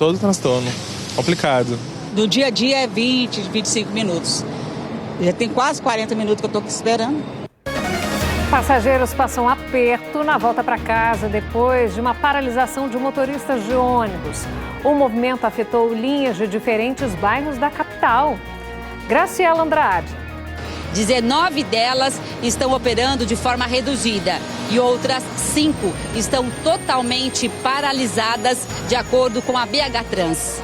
Todo transtorno. Complicado. Do dia a dia é 20, 25 minutos. Já tem quase 40 minutos que eu estou aqui esperando. Passageiros passam aperto na volta para casa depois de uma paralisação de motoristas de ônibus. O movimento afetou linhas de diferentes bairros da capital. Graciela Andrade. 19 delas estão operando de forma reduzida e outras 5 estão totalmente paralisadas, de acordo com a BH Trans.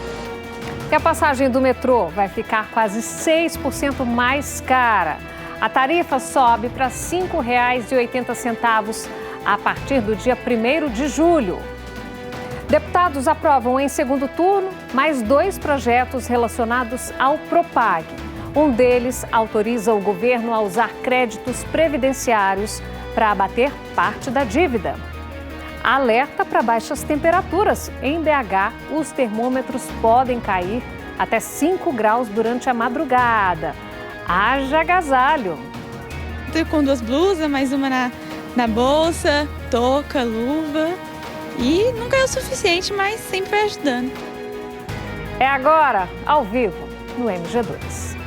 E a passagem do metrô vai ficar quase 6% mais cara. A tarifa sobe para R$ 5,80 a partir do dia 1º de julho. Deputados aprovam em segundo turno mais 2 projetos relacionados ao Propag. Um deles autoriza o governo a usar créditos previdenciários para abater parte da dívida. Alerta para baixas temperaturas. Em BH, os termômetros podem cair até 5 graus durante a madrugada. Haja agasalho. Estou com 2 blusas, mais uma na bolsa, touca, luva. E nunca é o suficiente, mas sempre vai ajudando. É agora, ao vivo, no MG2.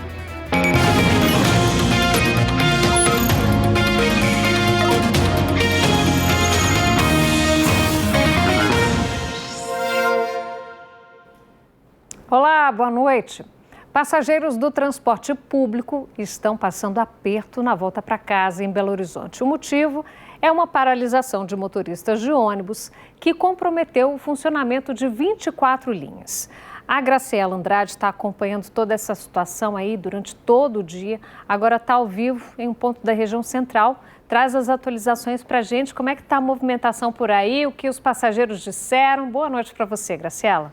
Olá, boa noite. Passageiros do transporte público estão passando aperto na volta para casa em Belo Horizonte. O motivo é uma paralisação de motoristas de ônibus que comprometeu o funcionamento de 24 linhas. A Graciela Andrade está acompanhando toda essa situação aí durante todo o dia. Agora está ao vivo em um ponto da região central. Traz as atualizações para a gente. Como é que está a movimentação por aí? O que os passageiros disseram? Boa noite para você, Graciela.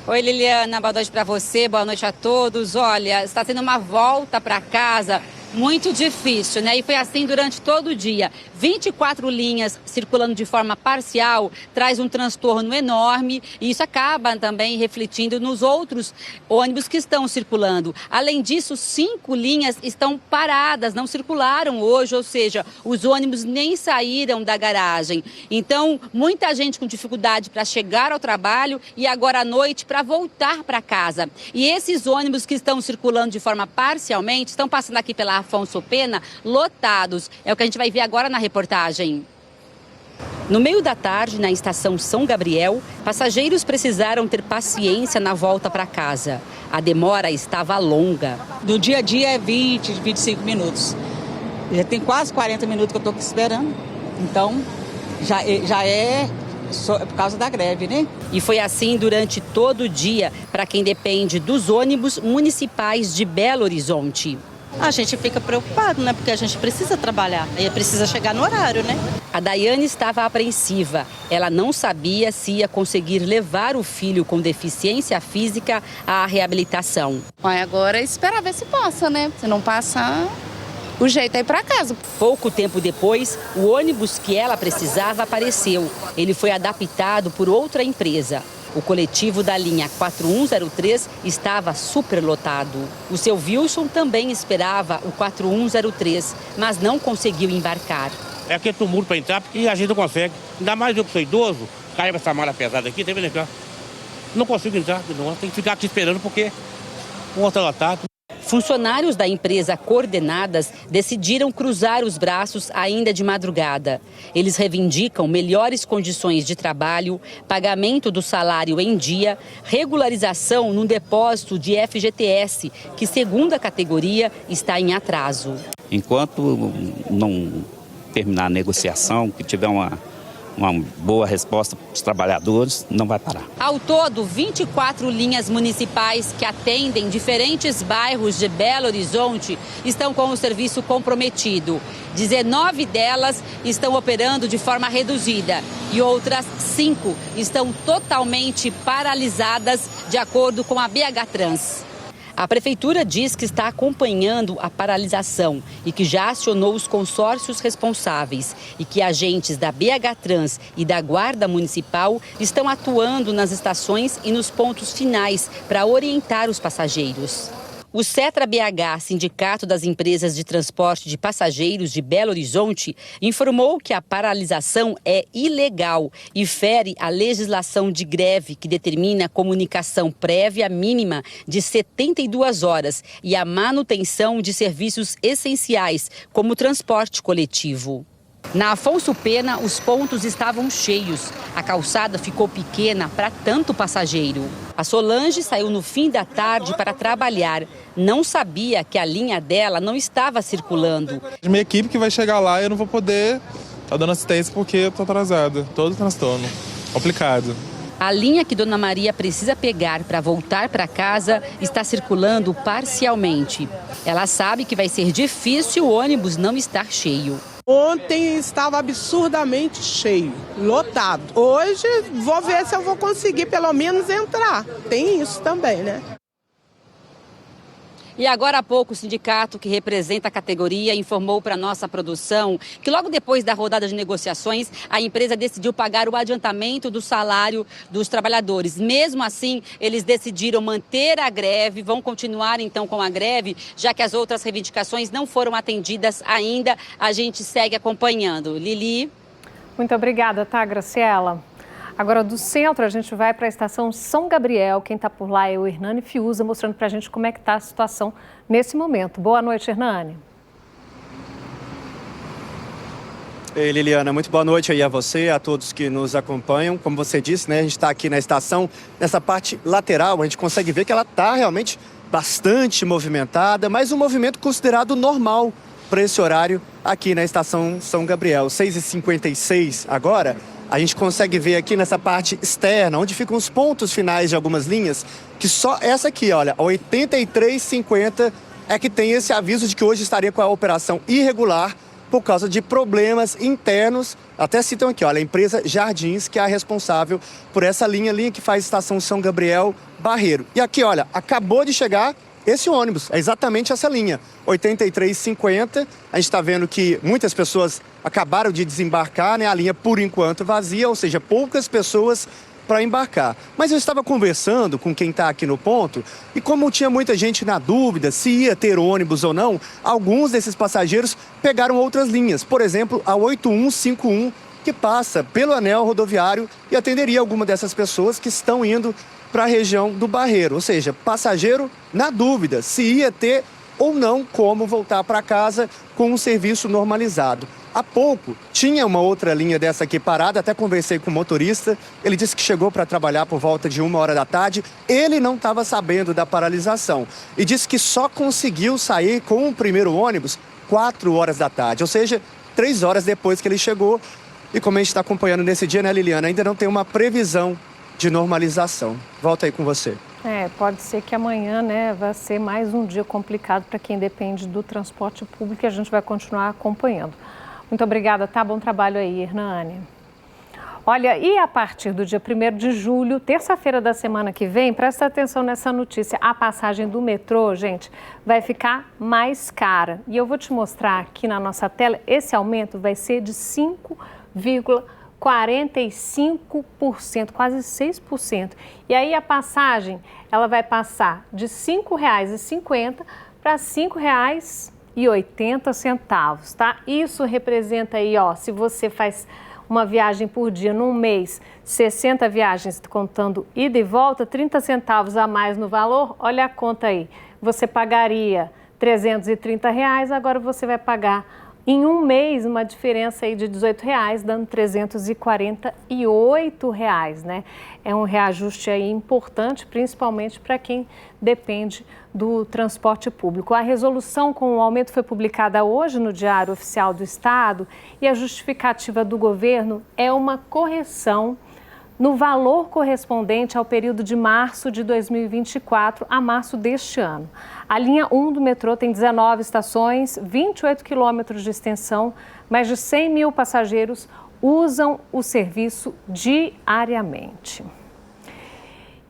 Oi, Liliana, boa noite para você, boa noite a todos. Olha, está tendo uma volta para casa muito difícil, né? E foi assim durante todo o dia. 24 linhas circulando de forma parcial traz um transtorno enorme e isso acaba também refletindo nos outros ônibus que estão circulando. Além disso, 5 linhas estão paradas, não circularam hoje, ou seja, os ônibus nem saíram da garagem. Então, muita gente com dificuldade para chegar ao trabalho e agora à noite para voltar para casa. E esses ônibus que estão circulando de forma parcialmente estão passando aqui pela Afonso Pena, lotados. É o que a gente vai ver agora na reportagem. No meio da tarde, na estação São Gabriel, passageiros precisaram ter paciência na volta para casa. A demora estava longa. Do dia a dia é 20, 25 minutos. Já tem quase 40 minutos que eu estou aqui esperando. Então, já é por causa da greve, né? E foi assim durante todo o dia para quem depende dos ônibus municipais de Belo Horizonte. A gente fica preocupado, né? Porque a gente precisa trabalhar e precisa chegar no horário, né? A Daiane estava apreensiva. Ela não sabia se ia conseguir levar o filho com deficiência física à reabilitação. Agora esperar ver se passa, né? Se não passar, o jeito é ir para casa. Pouco tempo depois, o ônibus que ela precisava apareceu. Ele foi adaptado por outra empresa. O coletivo da linha 4103 estava superlotado. O seu Wilson também esperava o 4103, mas não conseguiu embarcar. É aquele tumulto para entrar, porque a gente não consegue. Ainda mais eu que sou idoso, caiu essa mala pesada aqui, tá vendo cá? Não consigo entrar, não. Tem que ficar aqui esperando porque o outro está lotado. Funcionários da empresa Coordenadas decidiram cruzar os braços ainda de madrugada. Eles reivindicam melhores condições de trabalho, pagamento do salário em dia, regularização no depósito de FGTS, que, segundo a categoria, está em atraso. Enquanto não terminar a negociação, que tiver uma boa resposta para os trabalhadores, não vai parar. Ao todo, 24 linhas municipais que atendem diferentes bairros de Belo Horizonte estão com o serviço comprometido. 19 delas estão operando de forma reduzida e outras 5 estão totalmente paralisadas, de acordo com a BH Trans. A prefeitura diz que está acompanhando a paralisação e que já acionou os consórcios responsáveis e que agentes da BH Trans e da Guarda Municipal estão atuando nas estações e nos pontos finais para orientar os passageiros. O Setra BH, Sindicato das Empresas de Transporte de Passageiros de Belo Horizonte, informou que a paralisação é ilegal e fere a legislação de greve, que determina a comunicação prévia mínima de 72 horas e a manutenção de serviços essenciais, como o transporte coletivo. Na Afonso Pena, os pontos estavam cheios. A calçada ficou pequena para tanto passageiro. A Solange saiu no fim da tarde para trabalhar. Não sabia que a linha dela não estava circulando. Minha equipe que vai chegar lá, eu não vou poder estar dando assistência porque eu tô atrasado. Todo transtorno. Complicado. A linha que Dona Maria precisa pegar para voltar para casa está circulando parcialmente. Ela sabe que vai ser difícil o ônibus não estar cheio. Ontem estava absurdamente cheio, lotado. Hoje vou ver se eu vou conseguir pelo menos entrar. Tem isso também, né? E agora há pouco o sindicato que representa a categoria informou para a nossa produção que logo depois da rodada de negociações, a empresa decidiu pagar o adiantamento do salário dos trabalhadores. Mesmo assim, eles decidiram manter a greve, vão continuar então com a greve, já que as outras reivindicações não foram atendidas ainda. A gente segue acompanhando. Lili. Muito obrigada, tá, Graciela? Agora, do centro, a gente vai para a estação São Gabriel. Quem está por lá é o Hernani Fiuza, mostrando para a gente como é que está a situação nesse momento. Boa noite, Hernani. Ei, Liliana, muito boa noite aí a você, a todos que nos acompanham. Como você disse, né, a gente está aqui na estação, nessa parte lateral, a gente consegue ver que ela está realmente bastante movimentada, mas um movimento considerado normal para esse horário aqui na estação São Gabriel. 6h56 agora. A gente consegue ver aqui nessa parte externa, onde ficam os pontos finais de algumas linhas, que só essa aqui, olha, a 8350 é que tem esse aviso de que hoje estaria com a operação irregular por causa de problemas internos. Até citam aqui, olha, a empresa Jardins, que é a responsável por essa linha que faz estação São Gabriel Barreiro. E aqui, olha, acabou de chegar esse ônibus, é exatamente essa linha, 8350. A gente está vendo que muitas pessoas acabaram de desembarcar, né? A linha, por enquanto, vazia, ou seja, poucas pessoas para embarcar. Mas eu estava conversando com quem está aqui no ponto e como tinha muita gente na dúvida se ia ter ônibus ou não, alguns desses passageiros pegaram outras linhas. Por exemplo, a 8151, que passa pelo anel rodoviário e atenderia alguma dessas pessoas que estão indo para a região do Barreiro. Ou seja, passageiro na dúvida se ia ter ou não como voltar para casa com um serviço normalizado. Há pouco, tinha uma outra linha dessa aqui parada, até conversei com o motorista, ele disse que chegou para trabalhar por volta de 1h da tarde, ele não estava sabendo da paralisação e disse que só conseguiu sair com o primeiro ônibus 4h da tarde, ou seja, 3 horas depois que ele chegou. E como a gente está acompanhando nesse dia, né, Liliana, ainda não tem uma previsão de normalização. Volta aí com você. Pode ser que amanhã, né, vai ser mais um dia complicado para quem depende do transporte público e a gente vai continuar acompanhando. Muito obrigada, tá? Bom trabalho aí, Hernani. Olha, e a partir do dia 1º de julho, terça-feira da semana que vem, presta atenção nessa notícia, a passagem do metrô, gente, vai ficar mais cara. E eu vou te mostrar aqui na nossa tela, esse aumento vai ser de 5,45%, quase 6%. E aí a passagem, ela vai passar de R$ 5,50 para R$ 5,80, tá? Isso representa aí, ó, se você faz uma viagem por dia num mês, 60 viagens contando ida e volta, 30 centavos a mais no valor, olha a conta aí. Você pagaria R$ 330, agora você vai pagar em um mês uma diferença aí de R$ 18, dando R$ 348, né? É um reajuste aí importante, principalmente para quem depende do transporte público. A resolução com o aumento foi publicada hoje no Diário Oficial do Estado e a justificativa do governo é uma correção no valor correspondente ao período de março de 2024 a março deste ano. A linha 1 do metrô tem 19 estações, 28 quilômetros de extensão, mais de 100 mil passageiros usam o serviço diariamente.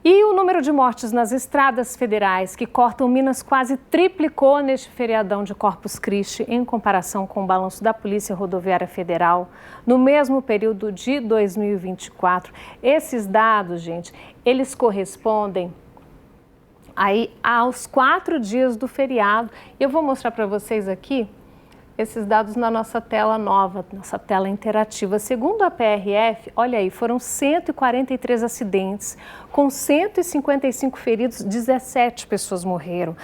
E o número de mortes nas estradas federais que cortam Minas quase triplicou neste feriadão de Corpus Christi em comparação com o balanço da Polícia Rodoviária Federal no mesmo período de 2024. Esses dados, gente, eles correspondem aí aos 4 dias do feriado. Eu vou mostrar para vocês aqui esses dados na nossa tela nova, nossa tela interativa. Segundo a PRF, olha aí, foram 143 acidentes, com 155 feridos, 17 pessoas morreram.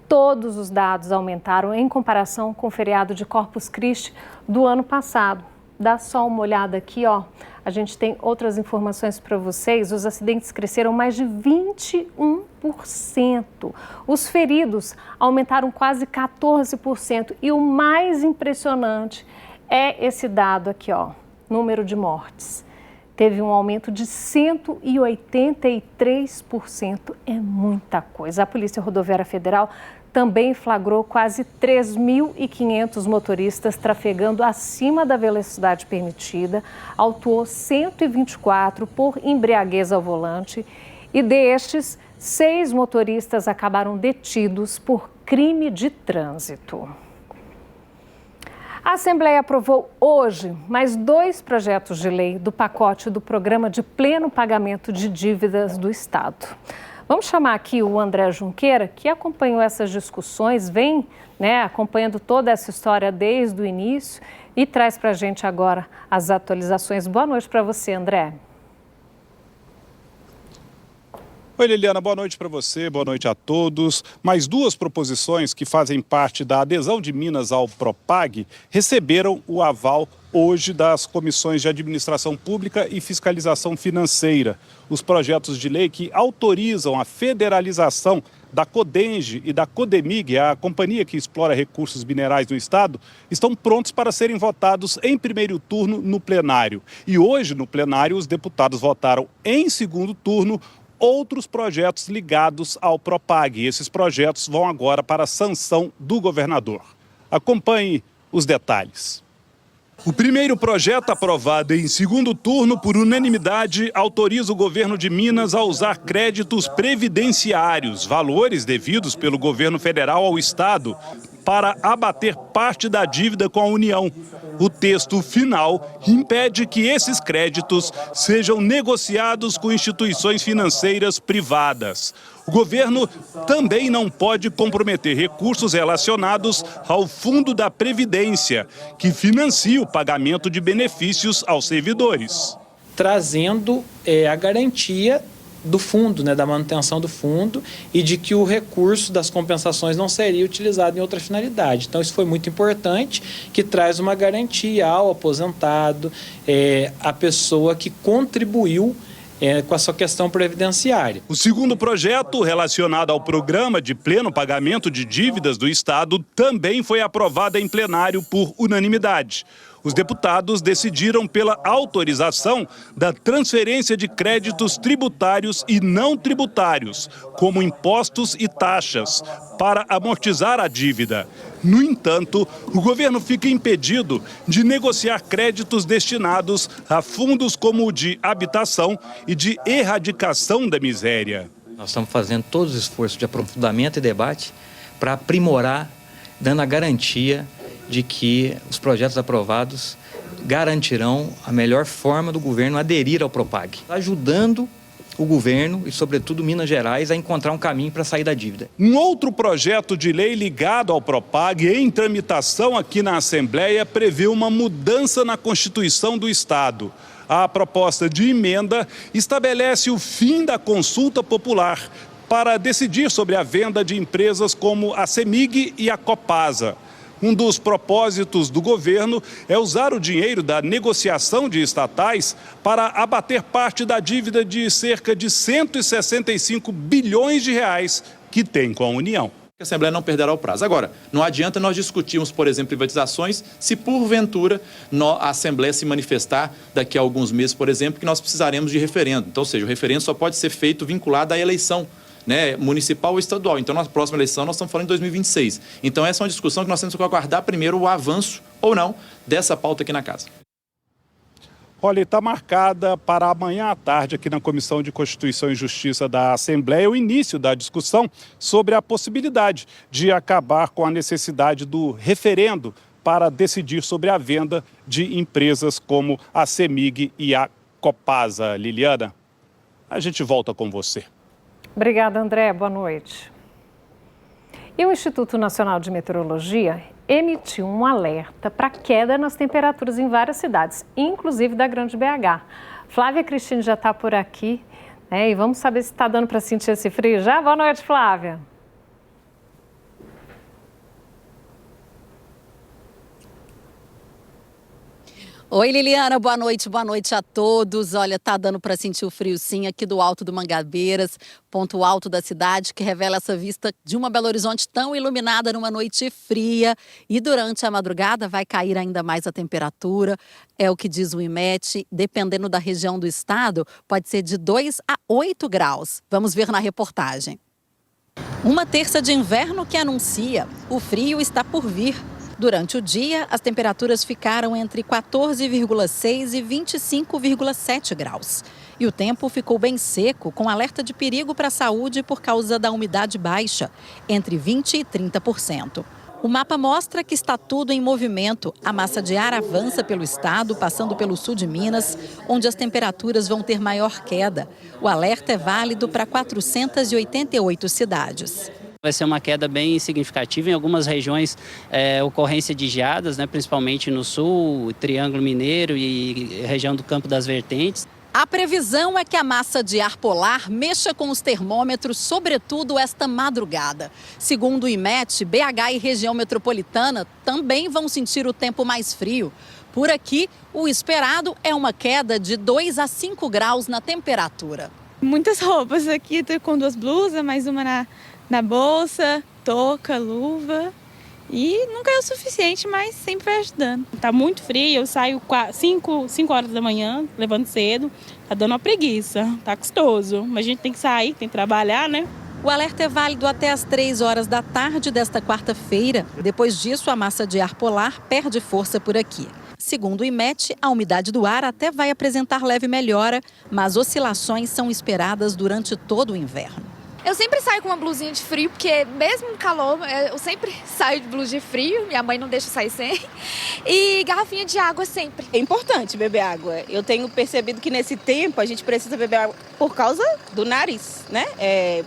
Todos os dados aumentaram em comparação com o feriado de Corpus Christi do ano passado. Dá só uma olhada aqui, ó. A gente tem outras informações para vocês. Os acidentes cresceram mais de 21%. Os feridos aumentaram quase 14%. E o mais impressionante é esse dado aqui, ó, número de mortes. Teve um aumento de 183%. É muita coisa. A Polícia Rodoviária Federal também flagrou quase 3.500 motoristas trafegando acima da velocidade permitida, autuou 124 por embriaguez ao volante e destes, 6 motoristas acabaram detidos por crime de trânsito. A Assembleia aprovou hoje mais 2 projetos de lei do pacote do Programa de Pleno Pagamento de Dívidas do Estado. Vamos chamar aqui o André Junqueira, que acompanhou essas discussões, vem acompanhando toda essa história desde o início e traz para a gente agora as atualizações. Boa noite para você, André. Oi, Liliana, boa noite para você, boa noite a todos. Mais 2 proposições que fazem parte da adesão de Minas ao Propag receberam o aval hoje das comissões de Administração Pública e Fiscalização Financeira. Os projetos de lei que autorizam a federalização da Codenge e da Codemig, a companhia que explora recursos minerais no estado, estão prontos para serem votados em primeiro turno no plenário. E hoje, no plenário, os deputados votaram em segundo turno outros projetos ligados ao Propag. Esses projetos vão agora para a sanção do governador. Acompanhe os detalhes. O primeiro projeto aprovado em segundo turno por unanimidade autoriza o governo de Minas a usar créditos previdenciários, valores devidos pelo governo federal ao estado, para abater parte da dívida com a União. O texto final impede que esses créditos sejam negociados com instituições financeiras privadas. O governo também não pode comprometer recursos relacionados ao Fundo da Previdência, que financia o pagamento de benefícios aos servidores. Trazendo a garantia do fundo, da manutenção do fundo e de que o recurso das compensações não seria utilizado em outra finalidade. Então isso foi muito importante, que traz uma garantia ao aposentado, a pessoa que contribuiu com a sua questão previdenciária. O segundo projeto, relacionado ao Programa de Pleno Pagamento de Dívidas do Estado, também foi aprovado em plenário por unanimidade. Os deputados decidiram pela autorização da transferência de créditos tributários e não tributários, como impostos e taxas, para amortizar a dívida. No entanto, o governo fica impedido de negociar créditos destinados a fundos como o de habitação e de erradicação da miséria. Nós estamos fazendo todos os esforços de aprofundamento e debate para aprimorar, dando a garantia de que os projetos aprovados garantirão a melhor forma do governo aderir ao Propag, ajudando o governo e, sobretudo, Minas Gerais a encontrar um caminho para sair da dívida. Um outro projeto de lei ligado ao Propag em tramitação aqui na Assembleia prevê uma mudança na Constituição do Estado. A proposta de emenda estabelece o fim da consulta popular para decidir sobre a venda de empresas como a CEMIG e a Copasa. Um dos propósitos do governo é usar o dinheiro da negociação de estatais para abater parte da dívida de cerca de 165 bilhões de reais que tem com a União. A Assembleia não perderá o prazo. Agora, não adianta nós discutirmos, por exemplo, privatizações, se porventura a Assembleia se manifestar daqui a alguns meses, por exemplo, que nós precisaremos de referendo. Então, ou seja, o referendo só pode ser feito vinculado à eleição, municipal ou estadual. Então, na próxima eleição, nós estamos falando em 2026. Então, essa é uma discussão que nós temos que aguardar primeiro o avanço ou não dessa pauta aqui na casa. Olha, está marcada para amanhã à tarde aqui na Comissão de Constituição e Justiça da Assembleia o início da discussão sobre a possibilidade de acabar com a necessidade do referendo para decidir sobre a venda de empresas como a CEMIG e a Copasa. Liliana, a gente volta com você. Obrigada, André. Boa noite. E o Instituto Nacional de Meteorologia emitiu um alerta para queda nas temperaturas em várias cidades, inclusive da Grande BH. Flávia Cristina já está por aqui, né? E vamos saber se está dando para sentir esse frio já. Boa noite, Flávia. Oi, Liliana, boa noite a todos. Olha, tá dando para sentir o frio sim aqui do Alto do Mangabeiras, ponto alto da cidade, que revela essa vista de uma Belo Horizonte tão iluminada numa noite fria. E durante a madrugada vai cair ainda mais a temperatura, é o que diz o IMET. Dependendo da região do estado, pode ser de 2 a 8 graus. Vamos ver na reportagem. Uma terça de inverno que anuncia o frio está por vir. Durante o dia, as temperaturas ficaram entre 14,6 e 25,7 graus. E o tempo ficou bem seco, com alerta de perigo para a saúde por causa da umidade baixa, entre 20% e 30%. O mapa mostra que está tudo em movimento. A massa de ar avança pelo estado, passando pelo sul de Minas, onde as temperaturas vão ter maior queda. O alerta é válido para 488 cidades. Vai ser uma queda bem significativa em algumas regiões, ocorrência de geadas, né, principalmente no sul, Triângulo Mineiro e região do Campo das Vertentes. A previsão é que a massa de ar polar mexa com os termômetros, sobretudo esta madrugada. Segundo o IMET, BH e região metropolitana também vão sentir o tempo mais frio. Por aqui, o esperado é uma queda de 2 a 5 graus na temperatura. Muitas roupas aqui, tô com 2 blusas, mais uma na bolsa, touca, luva. E nunca é o suficiente, mas sempre vai ajudando. Tá muito frio, eu saio 5 horas da manhã, levando cedo. Tá dando uma preguiça, tá custoso. Mas a gente tem que sair, tem que trabalhar, né? O alerta é válido até às 3 horas da tarde desta quarta-feira. Depois disso, a massa de ar polar perde força por aqui. Segundo o IMET, a umidade do ar até vai apresentar leve melhora, mas oscilações são esperadas durante todo o inverno. Eu sempre saio com uma blusinha de frio, porque mesmo no calor, eu sempre saio de blusa de frio, minha mãe não deixa eu sair sem. E garrafinha de água sempre. É importante beber água. Eu tenho percebido que nesse tempo a gente precisa beber água por causa do nariz, né?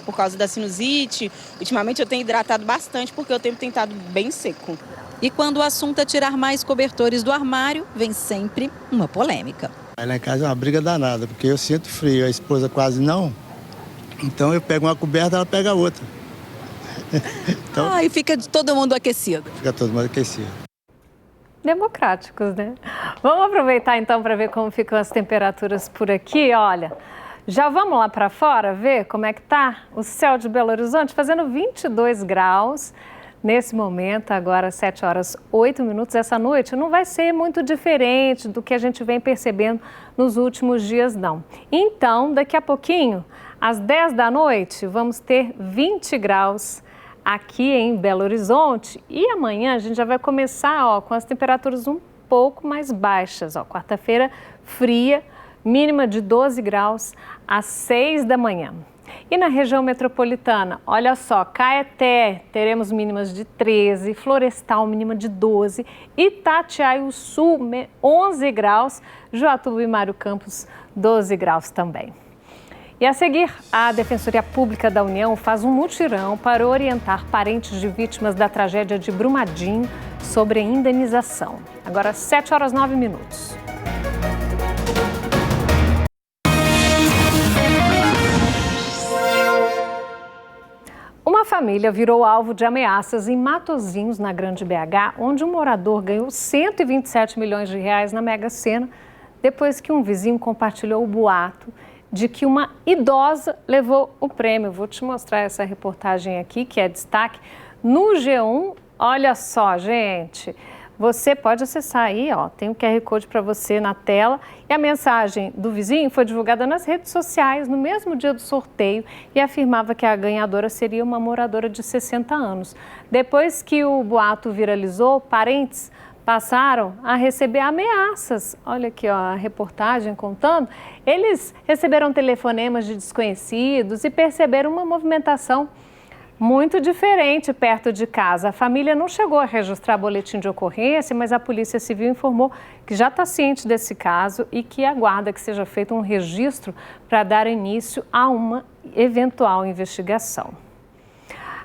Por causa da sinusite. Ultimamente eu tenho hidratado bastante porque o tempo tem estado bem seco. E quando o assunto é tirar mais cobertores do armário, vem sempre uma polêmica. Lá em casa é uma briga danada, porque eu sinto frio, a esposa quase não. Então eu pego uma coberta, ela pega outra. Então, e fica todo mundo aquecido. Fica todo mundo aquecido. Democráticos, né? Vamos aproveitar então para ver como ficam as temperaturas por aqui. Olha, já vamos lá para fora ver como é que tá o céu de Belo Horizonte, fazendo 22 graus. Nesse momento, agora 7 horas 8 minutos, essa noite não vai ser muito diferente do que a gente vem percebendo nos últimos dias, não. Então, daqui a pouquinho, às 10 da noite, vamos ter 20 graus aqui em Belo Horizonte. E amanhã a gente já vai começar com as temperaturas um pouco mais baixas. Quarta-feira fria, mínima de 12 graus às 6 da manhã. E na região metropolitana, olha só, Caeté, teremos mínimas de 13, Florestal, mínima de 12, Itatiaia Sul, 11 graus, Joatuba e Mário Campos, 12 graus também. E a seguir, a Defensoria Pública da União faz um mutirão para orientar parentes de vítimas da tragédia de Brumadinho sobre a indenização. Agora, 7 horas 9 minutos. Uma família virou alvo de ameaças em Matozinhos, na Grande BH, onde um morador ganhou 127 milhões de reais na Mega Sena, depois que um vizinho compartilhou o boato de que uma idosa levou o prêmio. Vou te mostrar essa reportagem aqui, que é destaque no G1. Olha só, gente, você pode acessar aí, tem um QR Code para você na tela. E a mensagem do vizinho foi divulgada nas redes sociais no mesmo dia do sorteio e afirmava que a ganhadora seria uma moradora de 60 anos. Depois que o boato viralizou, parentes passaram a receber ameaças. Olha aqui a reportagem contando. Eles receberam telefonemas de desconhecidos e perceberam uma movimentação Muito diferente perto de casa. A família não chegou a registrar boletim de ocorrência, mas a Polícia Civil informou que já está ciente desse caso e que aguarda que seja feito um registro para dar início a uma eventual investigação.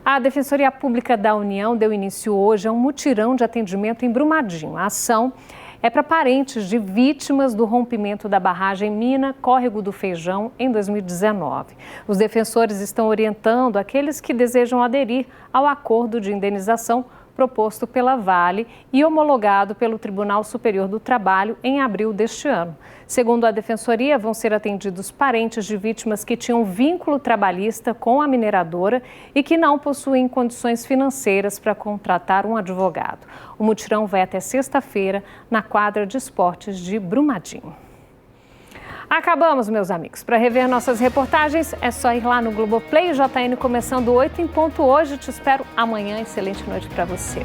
A Defensoria Pública da União deu início hoje a um mutirão de atendimento em Brumadinho. A ação é para parentes de vítimas do rompimento da barragem Mina Córrego do Feijão em 2019. Os defensores estão orientando aqueles que desejam aderir ao acordo de indenização proposto pela Vale e homologado pelo Tribunal Superior do Trabalho em abril deste ano. Segundo a Defensoria, vão ser atendidos parentes de vítimas que tinham vínculo trabalhista com a mineradora e que não possuem condições financeiras para contratar um advogado. O mutirão vai até sexta-feira na quadra de esportes de Brumadinho. Acabamos, meus amigos. Para rever nossas reportagens, é só ir lá no Globoplay. JN começando 8 em ponto hoje. Te espero amanhã. Excelente noite para você.